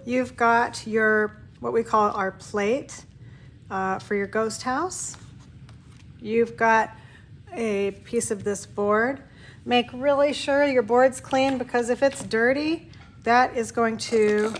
You've got your, what we call our plate for your ghost house. You've got a piece of this board. Make really sure your board's clean, because if it's dirty, that's going to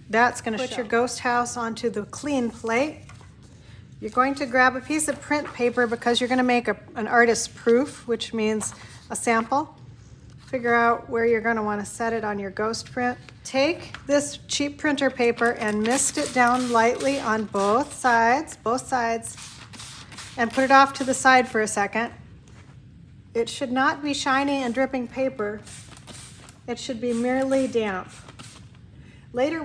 put your ghost house onto the clean plate. You're going to grab a piece of print paper because you're going to make an artist's proof, which means a sample. Figure out where you're going to want to set it on your ghost print. Take this cheap printer paper and mist it down lightly on both sides, and put it off to the side for a second. It should not be shiny and dripping paper. It should be merely damp. Later,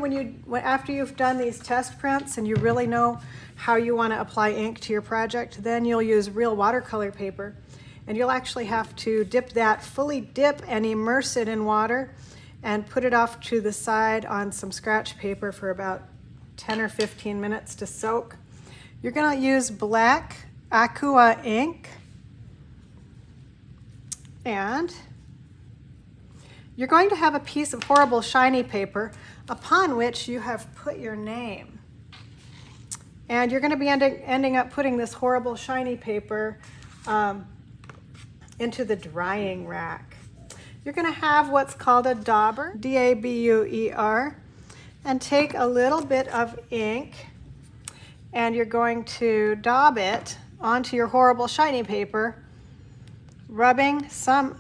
after you've done these test prints and you really know how you want to apply ink to your project, then you'll use real watercolor paper. And you'll actually have to fully dip and immerse it in water and put it off to the side on some scratch paper for about 10 or 15 minutes to soak. You're going to use black aqua ink, and you're going to have a piece of horrible shiny paper upon which you have put your name. And you're going to be ending up putting this horrible shiny paper into the drying rack. You're going to have what's called a dauber, D-A-B-U-E-R, and take a little bit of ink, and you're going to daub it onto your horrible shiny paper, rubbing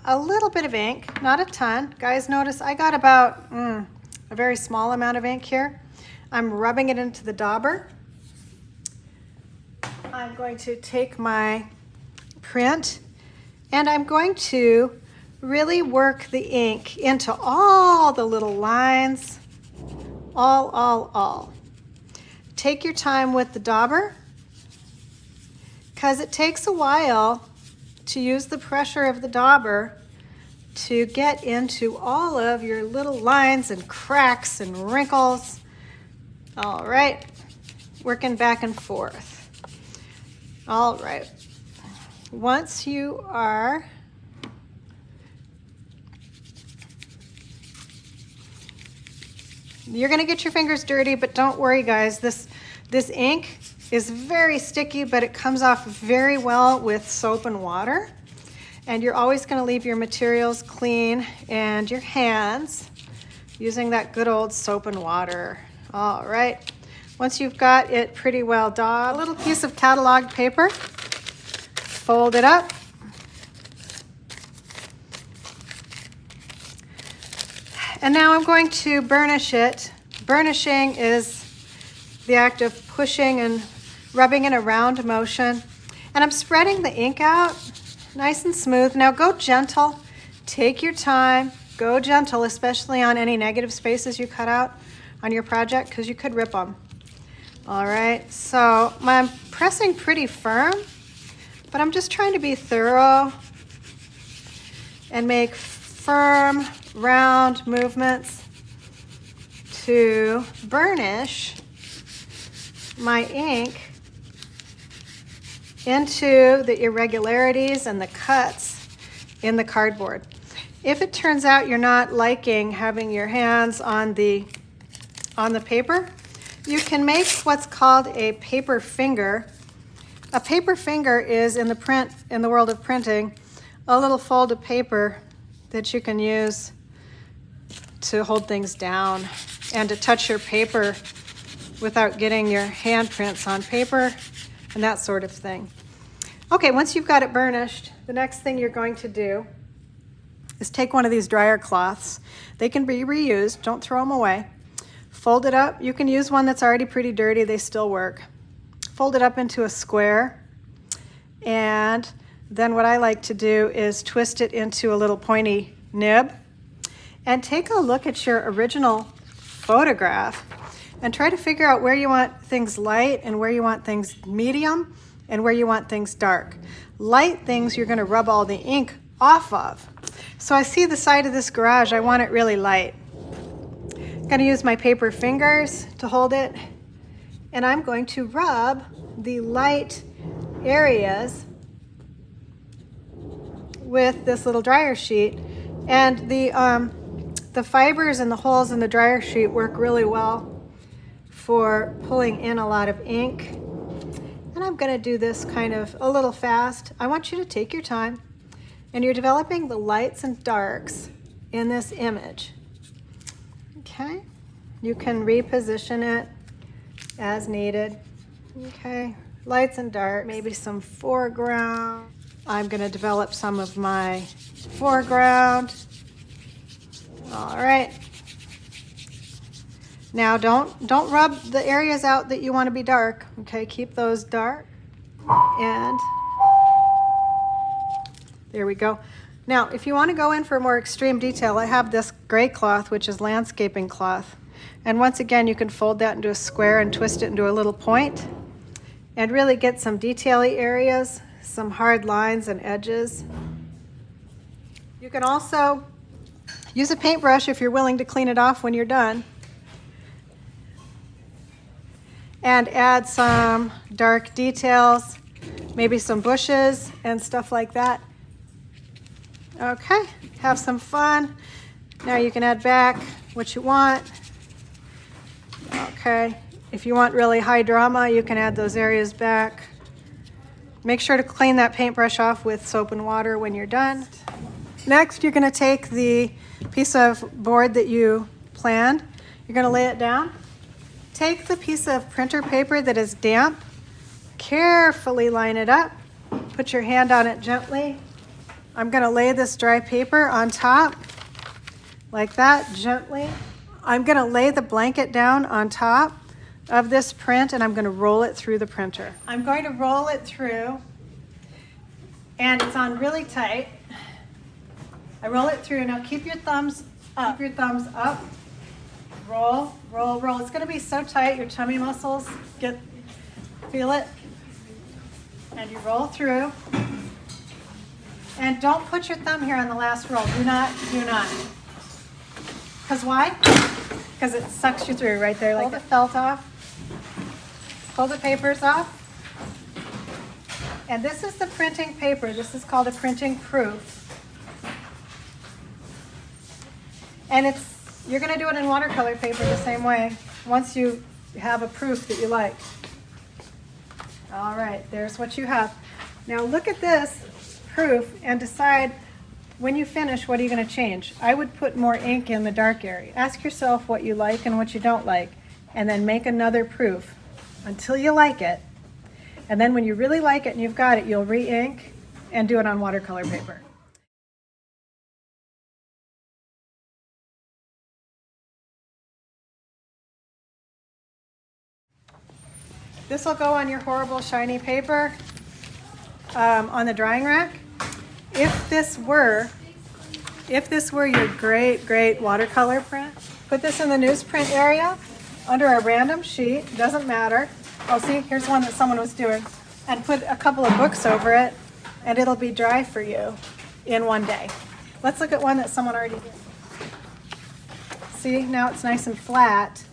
a little bit of ink, not a ton. Guys, notice I got about a very small amount of ink here. I'm rubbing it into the dauber. I'm going to take my print, and I'm going to really work the ink into all the little lines, all. Take your time with the dauber, because it takes a while to use the pressure of the dauber to get into all of your little lines and cracks and wrinkles. All right, working back and forth. All right, once you are you're going to get your fingers dirty, but don't worry, guys. This ink is very sticky, but it comes off very well with soap and water. And you're always going to leave your materials clean and your hands using that good old soap and water. All right. Once you've got it pretty well daubed, a little piece of catalog paper, fold it up. And now I'm going to burnish it. Burnishing is the act of pushing and rubbing in a round motion. And I'm spreading the ink out nice and smooth. Now go gentle, take your time, go gentle, especially on any negative spaces you cut out on your project, because you could rip them. All right, so I'm pressing pretty firm, but I'm just trying to be thorough and make firm, round movements to burnish my ink into the irregularities and the cuts in the cardboard. If it turns out you're not liking having your hands on the paper, you can make what's called a paper finger. A paper finger is, in the world of printing, a little fold of paper that you can use to hold things down and to touch your paper without getting your handprints on paper and that sort of thing. Okay, once you've got it burnished, the next thing you're going to do is take one of these dryer cloths. They can be reused, don't throw them away. Fold it up. You can use one that's already pretty dirty, they still work. Fold it up into a square, and then what I like to do is twist it into a little pointy nib, and take a look at your original photograph and try to figure out where you want things light and where you want things medium and where you want things dark. Light things you're going to rub all the ink off of. So I see the side of this garage, I want it really light. I'm going to use my paper fingers to hold it, and I'm going to rub the light areas with this little dryer sheet. And the fibers and the holes in the dryer sheet work really well for pulling in a lot of ink. And I'm gonna do this kind of a little fast. I want you to take your time, and you're developing the lights and darks in this image. Okay, you can reposition it as needed. Okay, lights and dark, maybe some foreground. I'm gonna develop some of my foreground. All right. Now don't rub the areas out that you want to be dark. Okay, keep those dark. And there we go. Now, if you want to go in for more extreme detail, I have this gray cloth, which is landscaping cloth. And once again, you can fold that into a square and twist it into a little point and really get some detail-y areas, some hard lines and edges. You can also use a paintbrush if you're willing to clean it off when you're done, and add some dark details, maybe some bushes and stuff like that. Okay, have some fun. Now you can add back what you want. Okay, if you want really high drama, you can add those areas back. Make sure to clean that paintbrush off with soap and water when you're done. Next, you're gonna take the piece of board that you planned. You're gonna lay it down. Take the piece of printer paper that is damp, carefully line it up, put your hand on it gently. I'm gonna lay this dry paper on top, like that, gently. I'm gonna lay the blanket down on top of this print, and I'm gonna roll it through the printer. I'm going to roll it through, and it's on really tight. I roll it through. Now keep your thumbs up. Keep your thumbs up. Roll, roll, roll. It's going to be so tight, your tummy muscles feel it. And you roll through. And don't put your thumb here on the last roll. Do not. Because why? Because it sucks you through right there. Like pull the felt off. Pull the papers off. And this is the printing paper. This is called a printing proof. And you're going to do it in watercolor paper the same way once you have a proof that you like. All right, there's what you have. Now look at this proof and decide when you finish, what are you going to change? I would put more ink in the dark area. Ask yourself what you like and what you don't like, and then make another proof until you like it. And then when you really like it and you've got it, you'll re-ink and do it on watercolor paper. This will go on your horrible shiny paper on the drying rack. If this were your great watercolor print, put this in the newsprint area under a random sheet, doesn't matter. Oh, see, here's one that someone was doing. And put a couple of books over it, and it'll be dry for you in one day. Let's look at one that someone already did. See, now it's nice and flat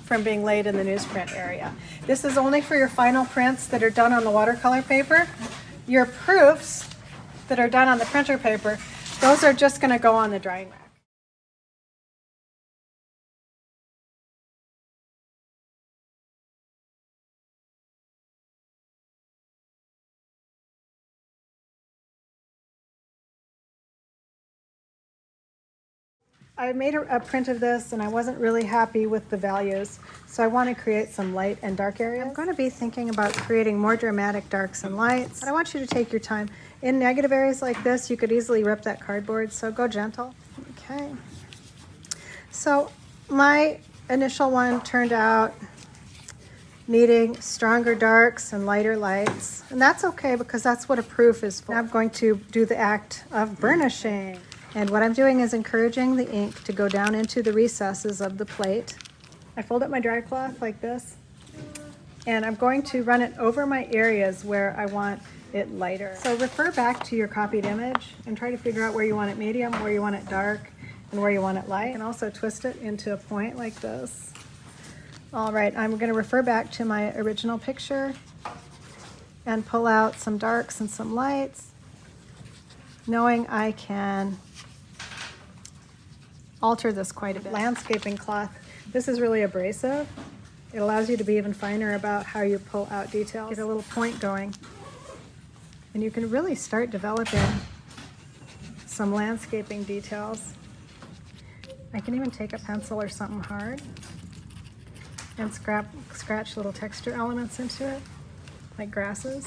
from being laid in the newsprint area. This is only for your final prints that are done on the watercolor paper. Your proofs that are done on the printer paper, those are just going to go on the drying rack. I made a print of this and I wasn't really happy with the values, so I want to create some light and dark areas. I'm going to be thinking about creating more dramatic darks and lights, but I want you to take your time. In negative areas like this, you could easily rip that cardboard, so go gentle. Okay. So my initial one turned out needing stronger darks and lighter lights, and that's okay because that's what a proof is for. Now I'm going to do the act of burnishing. And what I'm doing is encouraging the ink to go down into the recesses of the plate. I fold up my dry cloth like this, and I'm going to run it over my areas where I want it lighter. So refer back to your copied image and try to figure out where you want it medium, where you want it dark, and where you want it light. And also twist it into a point like this. All right, I'm going to refer back to my original picture and pull out some darks and some lights, knowing I can alter this quite a bit. Landscaping cloth. This is really abrasive, It allows you to be even finer about how you pull out details. Get a little point going. And you can really start developing some landscaping details. I can even take a pencil or something hard and scratch little texture elements into it, like grasses.